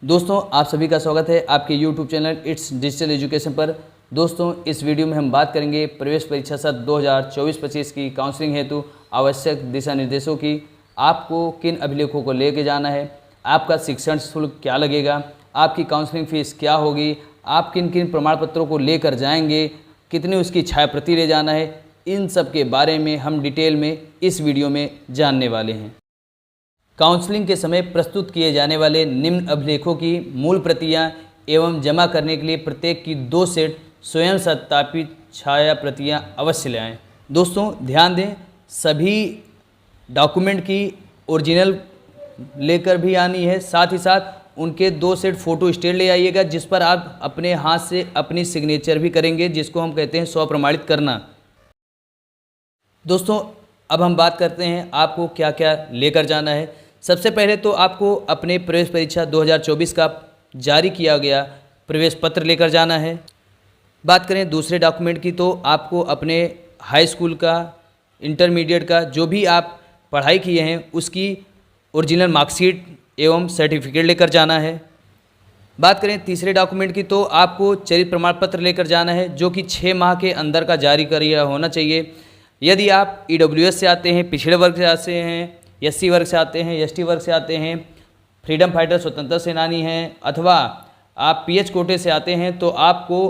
दोस्तों आप सभी का स्वागत है आपके YouTube channel it's digital education पर। दोस्तों इस वीडियो में हम बात करेंगे प्रवेश परीक्षा सत्र 2024-25 की काउंसलिंग हेतु आवश्यक दिशा निर्देशों की। आपको किन अभिलेखों को लेके जाना है, आपका शिक्षण शुल्क क्या लगेगा, आपकी काउंसलिंग फीस क्या होगी, आप किन किन प्रमाण पत्रों को लेकर जाएंगे, कितनी उसकी छायाप्रति ले जाना है, इन सब के बारे में हम डिटेल में इस वीडियो में जानने वाले हैं। काउंसलिंग के समय प्रस्तुत किए जाने वाले निम्न अभिलेखों की मूल प्रतियां एवं जमा करने के लिए प्रत्येक की 2 सेट स्वयं सत्यापित छाया प्रतियां अवश्य ले आएँ। दोस्तों ध्यान दें, सभी डॉक्यूमेंट की ओरिजिनल लेकर भी आनी है, साथ ही साथ उनके 2 सेट फ़ोटो स्टेट ले आइएगा जिस पर आप अपने हाथ से अपनी सिग्नेचर भी करेंगे, जिसको हम कहते हैं स्वप्रमाणित करना। दोस्तों अब हम बात करते हैं आपको क्या क्या लेकर जाना है। सबसे पहले तो आपको अपने प्रवेश परीक्षा 2024 का जारी किया गया प्रवेश पत्र लेकर जाना है। बात करें दूसरे डॉक्यूमेंट की तो आपको अपने हाई स्कूल का, इंटरमीडिएट का जो भी आप पढ़ाई किए हैं उसकी ओरिजिनल मार्कशीट एवं सर्टिफिकेट लेकर जाना है। बात करें तीसरे डॉक्यूमेंट की तो आपको चरित्र प्रमाण पत्र लेकर जाना है जो कि 6 माह के अंदर का जारी किया होना चाहिए। यदि आप EWS से आते हैं, पिछड़े वर्ग से आते हैं, SC वर्ग से आते हैं, ST वर्ग से आते हैं, फ्रीडम फाइटर स्वतंत्रता सेनानी हैं, अथवा आप PH कोटे से आते हैं तो आपको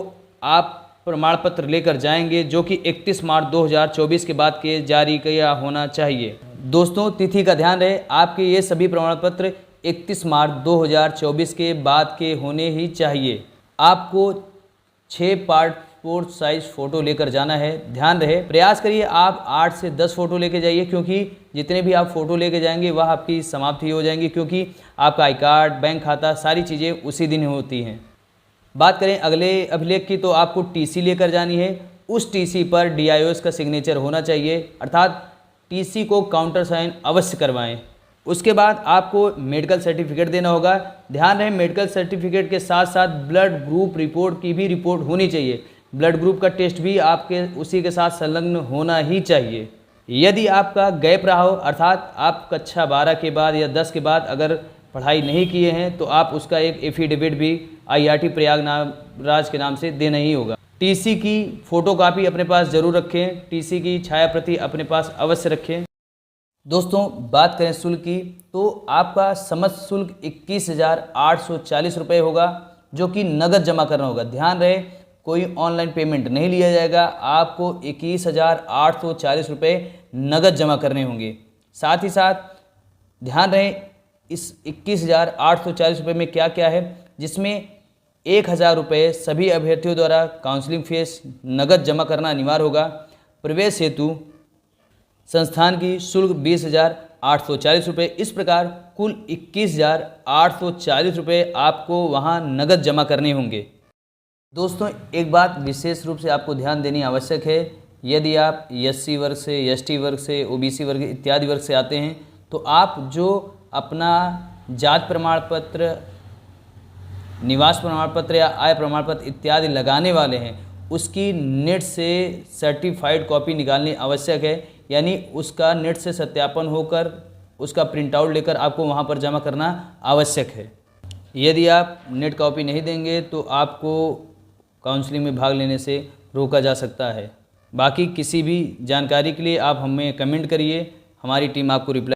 प्रमाण पत्र लेकर जाएंगे जो कि 31 मार्च 2024 के बाद के जारी किया होना चाहिए। दोस्तों तिथि का ध्यान रहे, आपके ये सभी प्रमाण पत्र 31 मार्च 2024 के बाद के होने ही चाहिए। आपको 6 पासपोर्ट साइज फ़ोटो लेकर जाना है। ध्यान रहे, प्रयास करिए आप 8 से 10 फ़ोटो लेके जाइए, क्योंकि जितने भी आप फ़ोटो लेके जाएंगे वह आपकी समाप्ति हो जाएंगी, क्योंकि आपका आई कार्ड, बैंक खाता, सारी चीज़ें उसी दिन होती हैं। बात करें अगले अभिलेख की तो आपको TC लेकर जानी है। उस TC पर DIOS का सिग्नेचर होना चाहिए, अर्थात TC को काउंटर साइन अवश्य करवाएँ। उसके बाद आपको मेडिकल सर्टिफिकेट देना होगा। ध्यान रहे, मेडिकल सर्टिफिकेट के साथ साथ ब्लड ग्रुप रिपोर्ट की भी रिपोर्ट होनी चाहिए। ब्लड ग्रुप का टेस्ट भी आपके उसी के साथ संलग्न होना ही चाहिए। यदि आपका गैप रहा हो, अर्थात आप कक्षा 12 के बाद या 10 के बाद अगर पढ़ाई नहीं किए हैं तो आप उसका एक एफिडेविट भी IRT प्रयागराज के नाम से देना ही होगा। TC की फ़ोटोकॉपी अपने पास ज़रूर रखें, TC की छाया प्रति अपने पास अवश्य रखें। दोस्तों बात करें शुल्क की तो आपका समस्त शुल्क 21,840 रुपये होगा, जो कि नगद जमा करना होगा। ध्यान रहे, कोई ऑनलाइन पेमेंट नहीं लिया जाएगा, आपको 21,840 रुपये नगद जमा करने होंगे। साथ ही साथ ध्यान रहे, इस 21,840 रुपये में क्या क्या है, जिसमें 1,000 रुपये सभी अभ्यर्थियों द्वारा काउंसलिंग फीस नगद जमा करना अनिवार्य होगा। प्रवेश हेतु संस्थान की शुल्क 20,840 रुपये। इस प्रकार कुल 21,840 रुपये आपको वहाँ नगद जमा करने होंगे। दोस्तों एक बात विशेष रूप से आपको ध्यान देनी आवश्यक है, यदि आप SC वर्ग से, ST वर्ग से, OBC वर्ग इत्यादि वर्ग से आते हैं तो आप जो अपना जाति प्रमाण पत्र, निवास प्रमाण पत्र या आय प्रमाण पत्र इत्यादि लगाने वाले हैं उसकी नेट से सर्टिफाइड कॉपी निकालनी आवश्यक है। यानी उसका नेट से सत्यापन होकर उसका प्रिंट आउट लेकर आपको वहाँ पर जमा करना आवश्यक है। यदि आप नेट कॉपी नहीं देंगे तो आपको काउंसलिंग में भाग लेने से रोका जा सकता है। बाकी किसी भी जानकारी के लिए आप हमें कमेंट करिए, हमारी टीम आपको रिप्लाई